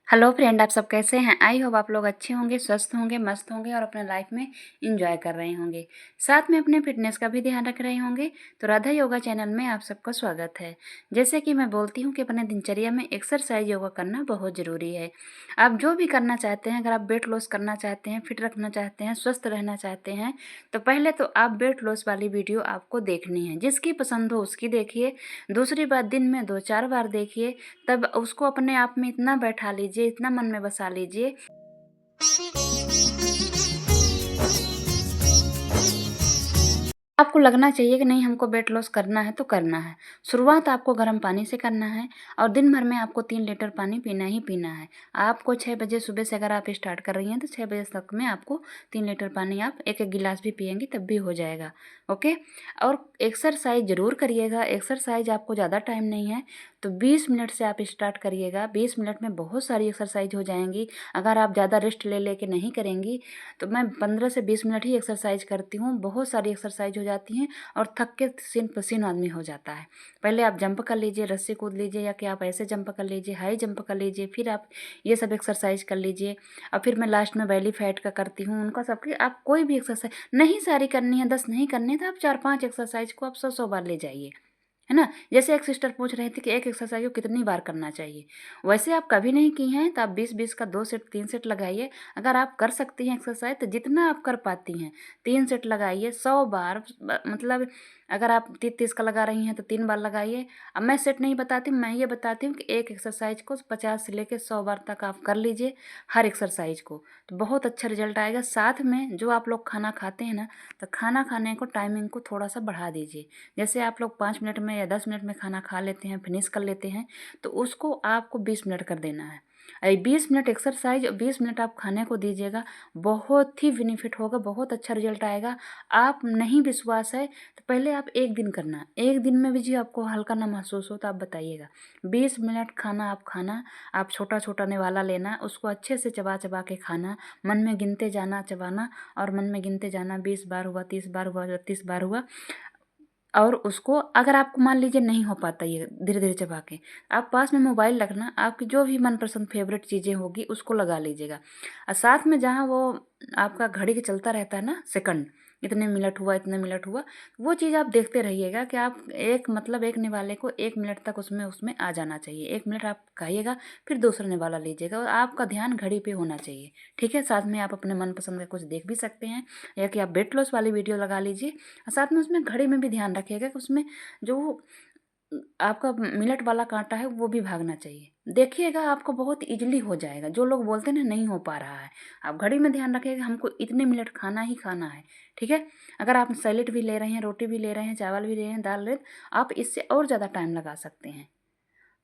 Hello friend, आप सब कैसे हैं। आई होप आप लोग अच्छे होंगे, स्वस्थ होंगे, मस्त होंगे और अपने लाइफ में इंजॉय कर रहे होंगे। साथ में अपने फिटनेस का भी ध्यान रख रहे होंगे। तो राधा योगा चैनल में आप सबका स्वागत है। जैसे कि मैं बोलती हूँ कि अपने दिनचर्या में एक्सरसाइज योगा करना बहुत ज़रूरी है। आप जो भी करना चाहते हैं, अगर आप वेट लॉस करना चाहते हैं, फिट रखना चाहते हैं, स्वस्थ रहना चाहते हैं, तो पहले तो आप वेट लॉस वाली वीडियो आपको देखनी है। जिसकी पसंद हो उसकी देखिए। दूसरी बात, दिन में 2-4 बार देखिए। तब उसको अपने आप में इतना बैठा लीजिए, इतना मन में बसा लीजिए। आपको लगना चाहिए कि नहीं, हमको वेट लॉस करना है तो करना है। शुरुआत आपको गर्म पानी से करना है और दिन भर में आपको 3 लीटर पानी पीना ही पीना है। आपको 6 बजे सुबह से अगर आप स्टार्ट कर रही हैं तो 6 बजे तक में आपको 3 लीटर पानी आप एक एक गिलास भी पिएंगी तब भी हो जाएगा। ओके। और एक्सरसाइज ज़रूर करिएगा। एक्सरसाइज आपको ज़्यादा टाइम नहीं है तो 20 मिनट से आप स्टार्ट करिएगा। 20 मिनट में बहुत सारी एक्सरसाइज हो जाएंगी। अगर आप ज़्यादा रेस्ट ले लेके नहीं करेंगी तो मैं 15 से 20 मिनट ही एक्सरसाइज करती हूँ। बहुत सारी एक्सरसाइज हो जाती हैं और थक के सीन पसीन आदमी हो जाता है। पहले आप जंप कर लीजिए, रस्सी कूद लीजिए, या कि आप ऐसे जंप कर लीजिए, हाई जंप कर लीजिए, फिर आप ये सब एक्सरसाइज कर लीजिए। और फिर मैं लास्ट में बैली फैट का करती हूँ। उनका सबकी आप कोई भी एक्सरसाइज नहीं सारी करनी है, 10 नहीं करनी है तो आप 4-5 एक्सरसाइज को आप 100-100 बार ले जाइए, है ना। जैसे एक सिस्टर पूछ रहे थे कि एक एक्सरसाइज को कितनी बार करना चाहिए। वैसे आप कभी नहीं की हैं तो आप 20-20 का 2 सेट 3 सेट लगाइए। अगर आप कर सकती हैं एक्सरसाइज तो जितना आप कर पाती हैं 3 सेट लगाइए 100 बार। मतलब अगर आप 30-30 का लगा रही हैं तो 3 बार लगाइए। अब मैं सेट नहीं बताती हूँ, मैं ये बताती हूँ कि एक एक्सरसाइज को 50 से लेकर 100 बार तक आप कर लीजिए हर एक्सरसाइज को, तो बहुत अच्छा रिजल्ट आएगा। साथ में जो आप लोग खाना खाते हैं ना, तो खाना खाने को टाइमिंग को थोड़ा सा बढ़ा दीजिए। जैसे आप लोग 5 मिनट में या 10 मिनट में खाना खा लेते हैं, फिनिश कर लेते हैं, तो उसको आपको 20 मिनट कर देना है। 20 मिनट एक्सरसाइज और 20 मिनट आप खाने को दीजिएगा। बहुत ही बेनिफिट होगा, बहुत अच्छा रिजल्ट आएगा। आप नहीं विश्वास है तो पहले आप एक दिन करना। एक दिन में भी जी आपको हल्का ना महसूस हो तो आप बताइएगा। 20 मिनट खाना आप खाना, आप छोटा छोटा निवाला लेना, उसको अच्छे से चबा चबा के खाना, मन में गिनते जाना, चबाना और मन में गिनते जाना। 20 बार हुआ, 30 बार हुआ, 32 बार हुआ। और उसको अगर आपको मान लीजिए नहीं हो पाता ये धीरे धीरे चबा के, आप पास में मोबाइल रखना, आपकी जो भी मनपसंद फेवरेट चीज़ें होगी उसको लगा लीजिएगा। और साथ में जहाँ वो आपका घड़ी के चलता रहता है ना सेकंड, इतने मिनट हुआ, इतने मिनट हुआ, वो चीज़ आप देखते रहिएगा कि आप एक मतलब एक निवाले को 1 मिनट तक उसमें उसमें आ जाना चाहिए। 1 मिनट आप खाइएगा, फिर दूसरा निवाला लीजिएगा और आपका ध्यान घड़ी पे होना चाहिए। ठीक है। साथ में आप अपने मनपसंद का कुछ देख भी सकते हैं, या कि आप वेट लॉस वाली वीडियो लगा लीजिए। और साथ में उसमें घड़ी में भी ध्यान रखिएगा कि उसमें जो आपका मिनट वाला कांटा है वो भी भागना चाहिए। देखिएगा आपको बहुत इजीली हो जाएगा। जो लोग बोलते हैं ना नहीं हो पा रहा है, आप घड़ी में ध्यान रखिएगा हमको इतने मिनट खाना ही खाना है। ठीक है। अगर आप सैलेड भी ले रहे हैं, रोटी भी ले रहे हैं, चावल भी ले रहे हैं, दाल ले, आप इससे और ज़्यादा टाइम लगा सकते हैं,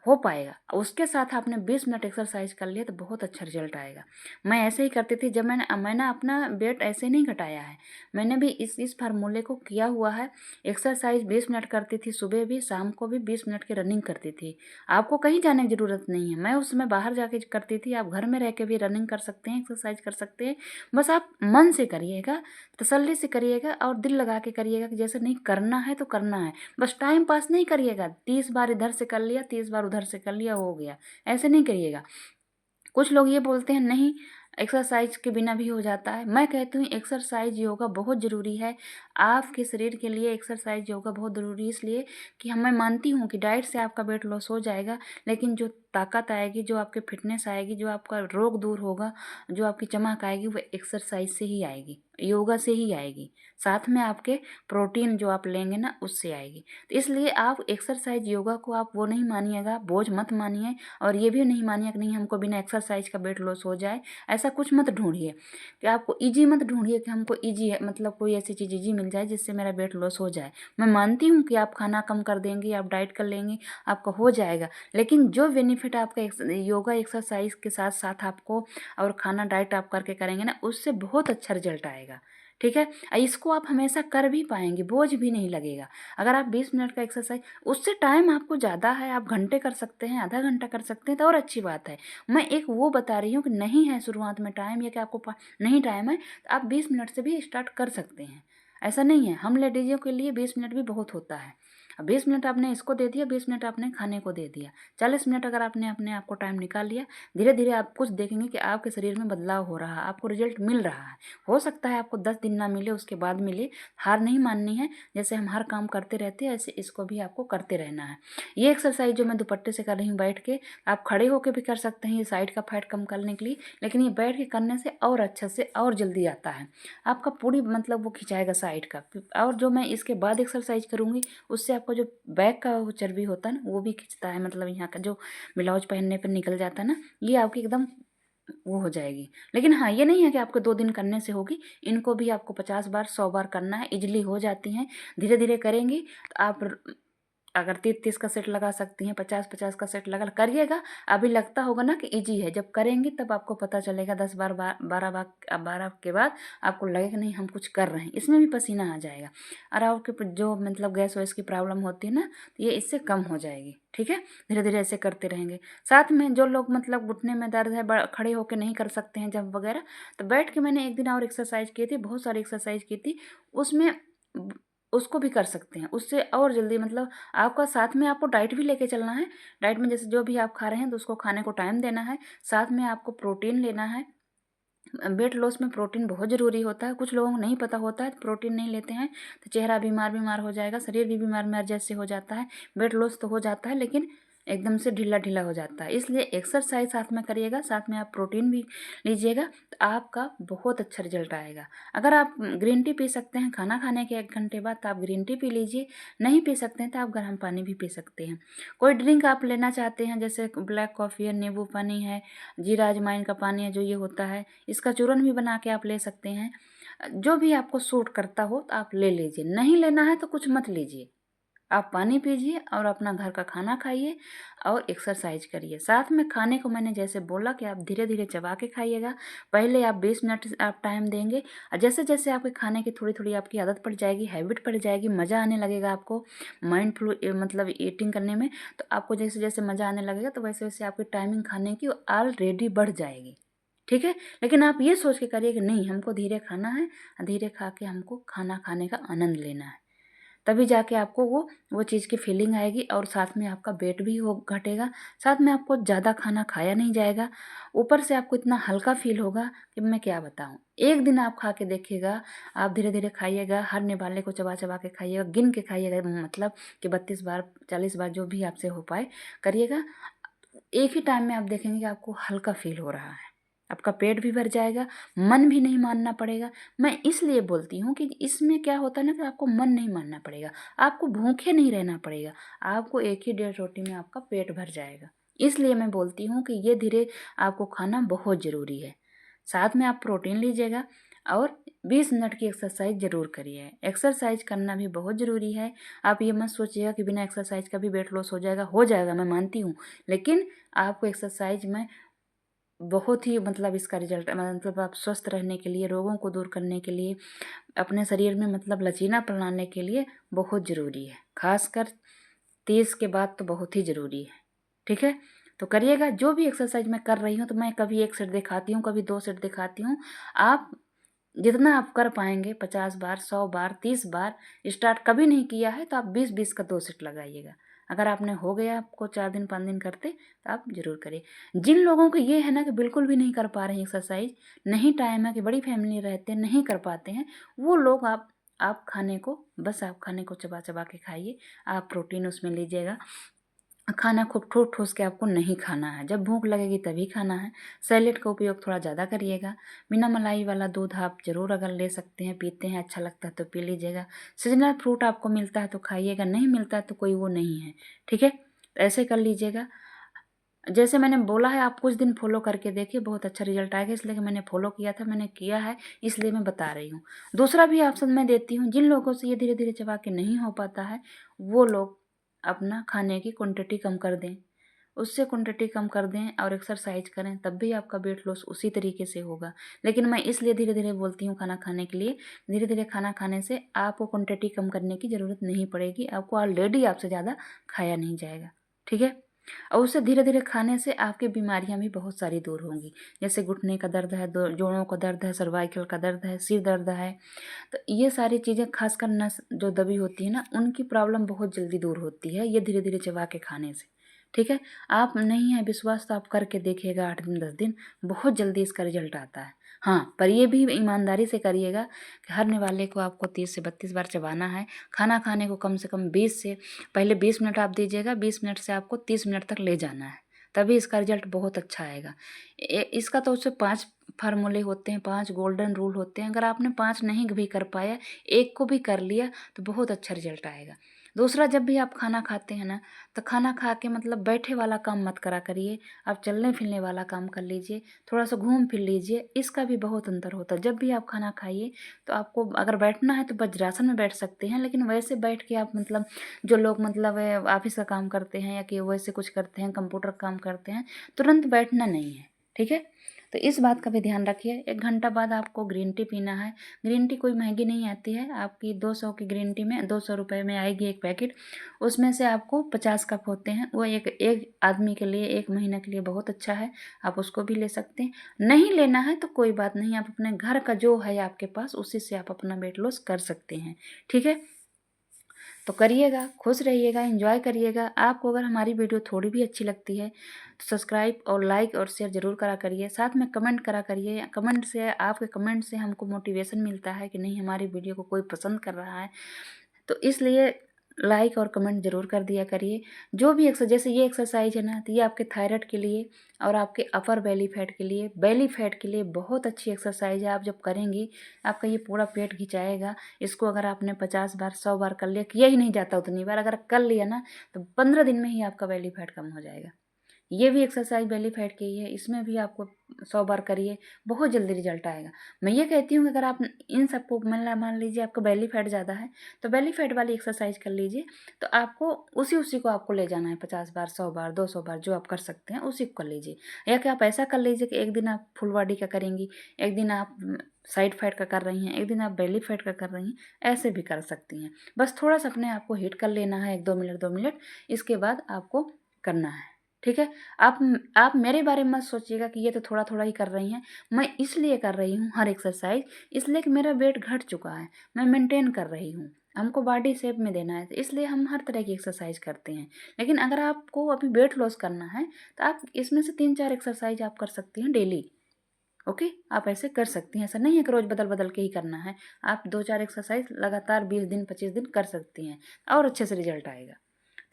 हो पाएगा। उसके साथ आपने 20 मिनट एक्सरसाइज कर लिया तो बहुत अच्छा रिजल्ट आएगा। मैं ऐसे ही करती थी। जब मैंने अपना वेट ऐसे नहीं घटाया है, मैंने भी इस फार्मूले को किया हुआ है। एक्सरसाइज 20 मिनट करती थी, सुबह भी शाम को भी 20 मिनट की रनिंग करती थी। आपको कहीं जाने की ज़रूरत नहीं है। मैं उस समय बाहर जाके करती थी, आप घर में रह के भी रनिंग कर सकते हैं, एक्सरसाइज कर सकते हैं। बस आप मन से करिएगा, तसल्ली से करिएगा और दिल लगा के करिएगा कि जैसे नहीं करना है तो करना है। बस टाइम पास नहीं करिएगा, 30 बार इधर से कर लिया, 30 बार उधर से कर लिया, हो गया, ऐसे नहीं करिएगा। कुछ लोग ये बोलते हैं नहीं एक्सरसाइज के बिना भी हो जाता है। मैं कहती हूँ एक्सरसाइज योगा बहुत ज़रूरी है। आपके शरीर के लिए एक्सरसाइज योगा बहुत ज़रूरी है, इसलिए कि मैं मानती हूँ कि डाइट से आपका वेट लॉस हो जाएगा, लेकिन जो ताकत आएगी, जो आपके फिटनेस आएगी, जो आपका रोग दूर होगा, जो आपकी चमक आएगी, वो एक्सरसाइज से ही आएगी, योगा से ही आएगी। साथ में आपके प्रोटीन जो आप लेंगे ना उससे आएगी। तो इसलिए आप एक्सरसाइज योगा को आप वो नहीं मानिएगा, बोझ मत मानिए। और ये भी नहीं मानिए कि नहीं हमको बिना एक्सरसाइज का वेट लॉस हो जाए, ऐसा कुछ मत ढूंढिए। कि आपको इजी मत ढूंढिए कि हमको इजी है, मतलब कोई ऐसी चीज़ इजी मिल जाए जिससे मेरा वेट लॉस हो जाए। मैं मानती हूँ कि आप खाना कम कर देंगी, आप डाइट कर लेंगी, आपका हो जाएगा। लेकिन जो बेनिफिट आपका योगा एक्सरसाइज के साथ साथ आपको और खाना डाइट आप करके करेंगे ना, उससे बहुत अच्छा रिजल्ट आएगा। ठीक है। इसको आप हमेशा कर भी पाएंगे, बोझ भी नहीं लगेगा। अगर आप 20 मिनट का एक्सरसाइज, उससे टाइम आपको ज़्यादा है, आप घंटे कर सकते हैं, आधा घंटा कर सकते हैं तो और अच्छी बात है। मैं एक वो बता रही हूँ कि नहीं है शुरुआत में टाइम, या कि आपको नहीं टाइम है तो आप 20 मिनट से भी स्टार्ट कर सकते हैं। ऐसा नहीं है, हम लेडीज़ों के लिए 20 मिनट भी बहुत होता है। अब 20 मिनट आपने इसको दे दिया, 20 मिनट आपने खाने को दे दिया, 40 मिनट अगर आपने अपने आप को टाइम निकाल लिया, धीरे धीरे आप कुछ देखेंगे कि आपके शरीर में बदलाव हो रहा है, आपको रिजल्ट मिल रहा है। हो सकता है आपको 10 दिन ना मिले, उसके बाद मिले। हार नहीं माननी है, जैसे हम हर काम करते रहते हैं ऐसे इसको भी आपको करते रहना है। ये एक्सरसाइज जो मैं दुपट्टे से कर रही हूँ बैठ के, आप खड़े होकर भी कर सकते हैं ये साइड का फैट कम करने के लिए, लेकिन ये बैठ के करने से और अच्छा से और जल्दी आता है आपका पूरी मतलब वो खिंचाएगा साइड का। और जो मैं इसके बाद एक्सरसाइज करूँगी उससे आपका जो बैक का वो चर्बी होता है ना वो भी खिंचता है, मतलब यहाँ का जो ब्लाउज पहनने पर निकल जाता है ना, ये आपकी एकदम वो हो जाएगी। लेकिन हाँ, ये नहीं है कि आपको 2 दिन करने से होगी, इनको भी आपको 50 बार 100 बार करना है, इजीली हो जाती हैं। धीरे धीरे करेंगी तो आप अगर 30-30 का सेट लगा सकती हैं, 50-50 का सेट लगा करिएगा। अभी लगता होगा ना कि इजी है, जब करेंगी तब आपको पता चलेगा। 10 बार 12 के बाद आपको लगेगा नहीं हम कुछ कर रहे हैं, इसमें भी पसीना आ जाएगा। और आपके जो मतलब गैस वैस की प्रॉब्लम होती है ना, तो ये इससे कम हो जाएगी। ठीक है, धीरे धीरे ऐसे करते रहेंगे। साथ में जो लोग मतलब घुटने में दर्द है, खड़े होकर नहीं कर सकते हैं जंप वगैरह, तो बैठ के मैंने एक दिन और एक्सरसाइज की थी, बहुत सारी एक्सरसाइज की थी उसमें, उसको भी कर सकते हैं, उससे और जल्दी मतलब आपका। साथ में आपको डाइट भी लेके चलना है। डाइट में जैसे जो भी आप खा रहे हैं तो उसको खाने को टाइम देना है। साथ में आपको प्रोटीन लेना है। वेट लॉस में प्रोटीन बहुत ज़रूरी होता है, कुछ लोगों को नहीं पता होता है, तो प्रोटीन नहीं लेते हैं तो चेहरा बीमार बीमार हो जाएगा, शरीर भी बीमार बीमार जैसे हो जाता है। वेट लॉस तो हो जाता है लेकिन एकदम से ढीला ढीला हो जाता है। इसलिए एक्सरसाइज साथ में करिएगा, साथ में आप प्रोटीन भी लीजिएगा, तो आपका बहुत अच्छा रिजल्ट आएगा। अगर आप ग्रीन टी पी सकते हैं खाना खाने के 1 घंटे बाद तो आप ग्रीन टी पी लीजिए, नहीं पी सकते हैं तो आप गर्म पानी भी पी सकते हैं। कोई ड्रिंक आप लेना चाहते हैं जैसे ब्लैक कॉफ़ी है, नींबू पानी है, जीरा अजवाइन का पानी है, जो ये होता है इसका चूरन भी बना के आप ले सकते हैं। जो भी आपको सूट करता हो तो आप ले लीजिए, नहीं लेना है तो कुछ मत लीजिए। आप पानी पीजिए और अपना घर का खाना खाइए और एक्सरसाइज करिए। साथ में खाने को मैंने जैसे बोला कि आप धीरे धीरे चबा के खाइएगा। पहले आप 20 मिनट आप टाइम देंगे और जैसे जैसे आपके खाने की थोड़ी थोड़ी आपकी आदत पड़ जाएगी, हैबिट पड़ जाएगी, मज़ा आने लगेगा आपको माइंडफुल मतलब ईटिंग करने में, तो आपको जैसे जैसे मज़ा आने लगेगा तो वैसे वैसे आपकी टाइमिंग खाने की ऑलरेडी बढ़ जाएगी। ठीक है, लेकिन आप ये सोच के करिए कि नहीं हमको धीरे खाना है, धीरे खा के हमको खाना खाने का आनंद लेना है, तभी जाके आपको वो चीज़ की फीलिंग आएगी और साथ में आपका वेट भी हो घटेगा। साथ में आपको ज़्यादा खाना खाया नहीं जाएगा, ऊपर से आपको इतना हल्का फील होगा कि मैं क्या बताऊँ। एक दिन आप खा के देखिएगा, आप धीरे धीरे खाइएगा, हर निवाले को चबा चबा के खाइएगा, गिन के खाइएगा, मतलब कि 32 बार 40 बार जो भी आपसे हो पाए करिएगा। एक ही टाइम में आप देखेंगे कि आपको हल्का फील हो रहा है, आपका पेट भी भर जाएगा, मन भी नहीं मानना पड़ेगा। मैं इसलिए बोलती हूँ कि इसमें क्या होता है ना कि आपको मन नहीं मानना पड़ेगा, आपको भूखे नहीं रहना पड़ेगा, आपको एक ही 1.5 रोटी में आपका पेट भर जाएगा। इसलिए मैं बोलती हूँ कि ये धीरे आपको खाना बहुत ज़रूरी है। साथ में आप प्रोटीन लीजिएगा और 20 मिनट की एक्सरसाइज ज़रूर करिए। एक्सरसाइज करना भी बहुत ज़रूरी है। आप ये मत सोचिएगा कि बिना एक्सरसाइज का भी वेट लॉस हो जाएगा मैं मानती हूँ, लेकिन आपको एक्सरसाइज में बहुत ही मतलब इसका रिजल्ट मतलब आप स्वस्थ रहने के लिए, रोगों को दूर करने के लिए, अपने शरीर में मतलब लचीलापन लाने के लिए बहुत ज़रूरी है। खासकर 30 के बाद तो बहुत ही ज़रूरी है। ठीक है, तो करिएगा। जो भी एक्सरसाइज मैं कर रही हूँ तो मैं कभी 1 सेट दिखाती हूँ, कभी 2 सेट दिखाती हूँ। आप जितना आप कर पाएंगे 50 बार 100 बार 30 बार, स्टार्ट कभी नहीं किया है तो आप 20-20 का 2 सेट लगाइएगा। अगर आपने हो गया आपको 4 दिन 5 दिन करते तो आप ज़रूर करिए। जिन लोगों को ये है ना कि बिल्कुल भी नहीं कर पा रहे हैं एक्सरसाइज, नहीं टाइम है, कि बड़ी फैमिली रहते हैं नहीं कर पाते हैं, वो लोग आप खाने को बस आप खाने को चबा चबा के खाइए। आप प्रोटीन उसमें लीजिएगा। खाना खूब ठूस ठूस के आपको नहीं खाना है, जब भूख लगेगी तभी खाना है। सैलेड का उपयोग थोड़ा ज़्यादा करिएगा। बिना मलाई वाला दूध आप ज़रूर अगर ले सकते हैं, पीते हैं, अच्छा लगता है तो पी लीजिएगा। सीजनल फ्रूट आपको मिलता है तो खाइएगा, नहीं मिलता है तो कोई वो नहीं है। ठीक है, तो ऐसे कर लीजिएगा। जैसे मैंने बोला है आप कुछ दिन फॉलो करके देखिए, बहुत अच्छा रिजल्ट आएगा। इसलिए कि मैंने फॉलो किया था, मैंने किया है, इसलिए मैं बता रही हूँ। दूसरा भी ऑप्शन मैं देती हूँ, जिन लोगों से ये धीरे धीरे चबा के नहीं हो पाता है, वो लोग अपना खाने की क्वांटिटी कम कर दें, उससे क्वांटिटी कम कर दें और एक्सरसाइज करें, तब भी आपका वेट लॉस उसी तरीके से होगा। लेकिन मैं इसलिए धीरे धीरे बोलती हूँ खाना खाने के लिए, धीरे धीरे खाना खाने से आपको क्वांटिटी कम करने की ज़रूरत नहीं पड़ेगी, आपको ऑलरेडी आपसे ज़्यादा खाया नहीं जाएगा। ठीक है, और उसे धीरे धीरे खाने से आपकी बीमारियां भी बहुत सारी दूर होंगी, जैसे घुटने का दर्द है, जोड़ों का दर्द है, सर्वाइकल का दर्द है, सिर दर्द है। तो ये सारी चीज़ें खासकर नस जो दबी होती है ना, उनकी प्रॉब्लम बहुत जल्दी दूर होती है ये धीरे धीरे चबा के खाने से। ठीक है, आप नहीं है विश्वास तो आप करके देखिएगा, 8 दिन 10 दिन बहुत जल्दी इसका रिजल्ट आता है। हाँ, पर ये भी ईमानदारी से करिएगा कि हर निवाले को आपको 30 से 32 बार चबाना है। खाना खाने को कम से कम 20 से पहले 20 मिनट आप दीजिएगा, 20 मिनट से आपको 30 मिनट तक ले जाना है, तभी इसका रिजल्ट बहुत अच्छा आएगा। इसका तो उससे 5 फार्मूले होते हैं, 5 गोल्डन रूल होते हैं। अगर आपने 5 नहीं भी कर पाया, एक को भी कर लिया तो बहुत अच्छा रिजल्ट आएगा। दूसरा, जब भी आप खाना खाते हैं ना, तो खाना खा के मतलब बैठे वाला काम मत करा करिए, आप चलने फिरने वाला काम कर लीजिए, थोड़ा सा घूम फिर लीजिए। इसका भी बहुत अंतर होता है। जब भी आप खाना खाइए तो आपको अगर बैठना है तो वज्रासन में बैठ सकते हैं, लेकिन वैसे बैठ के आप मतलब जो लोग मतलब ऑफिस का काम करते हैं या कि वैसे कुछ करते हैं, कंप्यूटर काम करते हैं, तुरंत बैठना नहीं है। ठीक है, तो इस बात का भी ध्यान रखिए। 1 घंटा बाद आपको ग्रीन टी पीना है। ग्रीन टी कोई महंगी नहीं आती है, आपकी 200 की ग्रीन टी में 200 रुपये में आएगी एक पैकेट। उसमें से आपको 50 कप होते हैं, वो एक आदमी के लिए 1 महीने के लिए बहुत अच्छा है, आप उसको भी ले सकते हैं। नहीं लेना है तो कोई बात नहीं, आप अपने घर का जो है आपके पास उसी से आप अपना वेट लॉस कर सकते हैं। ठीक है, तो करिएगा, खुश रहिएगा, एंजॉय करिएगा। आपको अगर हमारी वीडियो थोड़ी भी अच्छी लगती है तो सब्सक्राइब और लाइक और शेयर ज़रूर करा करिए, साथ में कमेंट करा करिए। कमेंट से, आपके कमेंट से हमको मोटिवेशन मिलता है कि नहीं, हमारी वीडियो को कोई पसंद कर रहा है, तो इसलिए लाइक और कमेंट ज़रूर कर दिया करिए। जो भी जैसे ये एक्सरसाइज है ना, तो ये आपके थायराइड के लिए और आपके अपर बेली फैट के लिए, बेली फैट के लिए बहुत अच्छी एक्सरसाइज है। आप जब करेंगी आपका ये पूरा पेट खिंचाएगा। इसको अगर आपने 50 बार 100 बार कर लिया, किया ही नहीं जाता उतनी बार, अगर कर लिया ना तो 15 दिन में ही आपका बेली फैट कम हो जाएगा। ये भी एक्सरसाइज बेली फैट की ही है, इसमें भी आपको 100 बार करिए, बहुत जल्दी रिजल्ट आएगा। मैं ये कहती हूँ कि अगर आप इन सबको मान लीजिए आपको बेली फैट ज़्यादा है तो बेली फैट वाली एक्सरसाइज कर लीजिए, तो आपको उसी को आपको ले जाना है 50 बार, 100 बार, 200 बार, जो आप कर सकते हैं उसी को कर लीजिए। या कि आप ऐसा कर लीजिए कि एक दिन आप फुल बॉडी का करेंगी, एक दिन आप साइड फैट का कर रही हैं, एक दिन आप बेली फैट का कर रही हैं, ऐसे भी कर सकती हैं। बस थोड़ा सा अपने आप को हीट कर लेना है, 1-2 मिनट 2 मिनट, इसके बाद आपको करना है। ठीक है, आप मेरे बारे में मत सोचिएगा कि ये तो थोड़ा थोड़ा ही कर रही हैं। मैं इसलिए कर रही हूँ हर एक्सरसाइज, इसलिए कि मेरा वेट घट चुका है, मैं मेंटेन कर रही हूँ, हमको बॉडी शेप में देना है, तो इसलिए हम हर तरह की एक्सरसाइज करते हैं। लेकिन अगर आपको अभी वेट लॉस करना है तो आप इसमें से 3-4 एक्सरसाइज आप कर सकती हैं डेली। ओके, आप ऐसे कर सकती हैं, ऐसा नहीं है कि रोज़ बदल बदल के ही करना है। आप 2-4 एक्सरसाइज लगातार 20 दिन 25 दिन कर सकती हैं और अच्छे से रिजल्ट आएगा।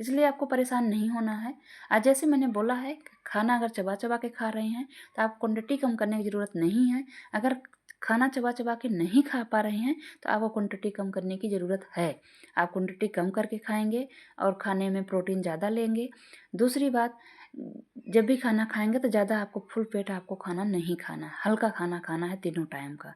इसलिए आपको परेशान नहीं होना है। आज जैसे मैंने बोला है, खाना अगर चबा चबा के खा रहे हैं तो आप क्वांटिटी कम करने की ज़रूरत नहीं है। अगर खाना चबा चबा के नहीं खा पा रहे हैं तो आपको क्वांटिटी कम करने की ज़रूरत है। आप क्वांटिटी कम करके खाएंगे और खाने में प्रोटीन ज़्यादा लेंगे। दूसरी बात, जब भी खाना खाएंगे तो ज़्यादा आपको फुल पेट आपको खाना नहीं खाना, हल्का खाना खाना है तीनों टाइम का।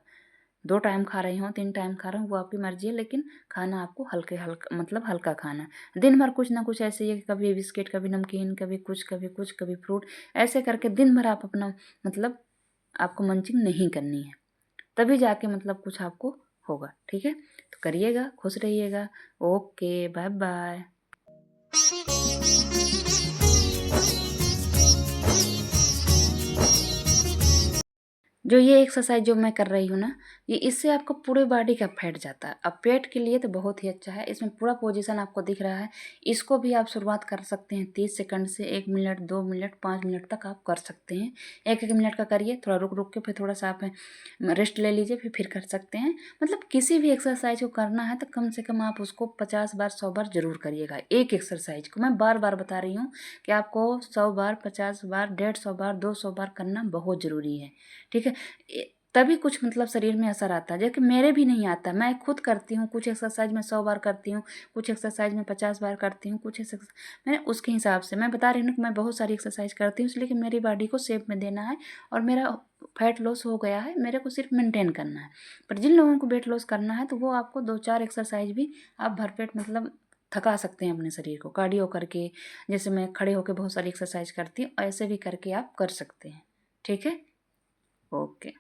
2 टाइम खा रही हूँ, 3 टाइम खा रहा हूँ, वो आपकी मर्ज़ी है, लेकिन खाना आपको हल्का मतलब हल्का खाना। दिन भर कुछ ना कुछ ऐसे ही है कि कभी बिस्किट, कभी नमकीन, कभी कुछ, कभी कुछ, कभी फ्रूट, ऐसे करके दिन भर आप अपना मतलब आपको मंचिंग नहीं करनी है, तभी जाके मतलब कुछ आपको होगा। ठीक है, तो करिएगा, खुश रहिएगा। Okay, bye bye. जो ये एक्सरसाइज जो मैं कर रही हूँ ना, ये इससे आपको पूरे बॉडी का फैट जाता है। अब पेट के लिए तो बहुत ही अच्छा है। इसमें पूरा पोजीशन आपको दिख रहा है। इसको भी आप शुरुआत कर सकते हैं 30 सेकंड से, 1 मिनट, 2 मिनट, 5 मिनट तक आप कर सकते हैं। 1-1 मिनट का करिए, थोड़ा रुक रुक के, फिर थोड़ा सा आप रेस्ट ले लीजिए, फिर कर सकते हैं। मतलब किसी भी एक्सरसाइज को करना है तो कम से कम आप उसको 50 बार 100 बार जरूर करिएगा। एक एक्सरसाइज को मैं बार बार बता रही हूँ कि आपको 100 बार, 50 बार, 150 बार, 200 बार करना बहुत ज़रूरी है। ठीक है, तभी कुछ मतलब शरीर में असर आता है। जबकि मेरे भी नहीं आता, मैं खुद करती हूँ, कुछ एक्सरसाइज में 100 बार करती हूँ, कुछ एक्सरसाइज में 50 बार करती हूँ, कुछ मैं उसके हिसाब से मैं बता रही हूँ कि मैं बहुत सारी एक्सरसाइज करती हूँ, इसलिए कि मेरी बॉडी को शेप में देना है और मेरा फैट लॉस हो गया है, मेरे को सिर्फ मेंटेन करना है। पर जिन लोगों को वेट लॉस करना है तो वो आपको 2-4 एक्सरसाइज भी आप भरपेट मतलब थका सकते हैं अपने शरीर को, कार्डियो करके। जैसे मैं खड़े होकर बहुत सारी एक्सरसाइज करती हूँ, ऐसे भी करके आप कर सकते हैं। ठीक है, ओके।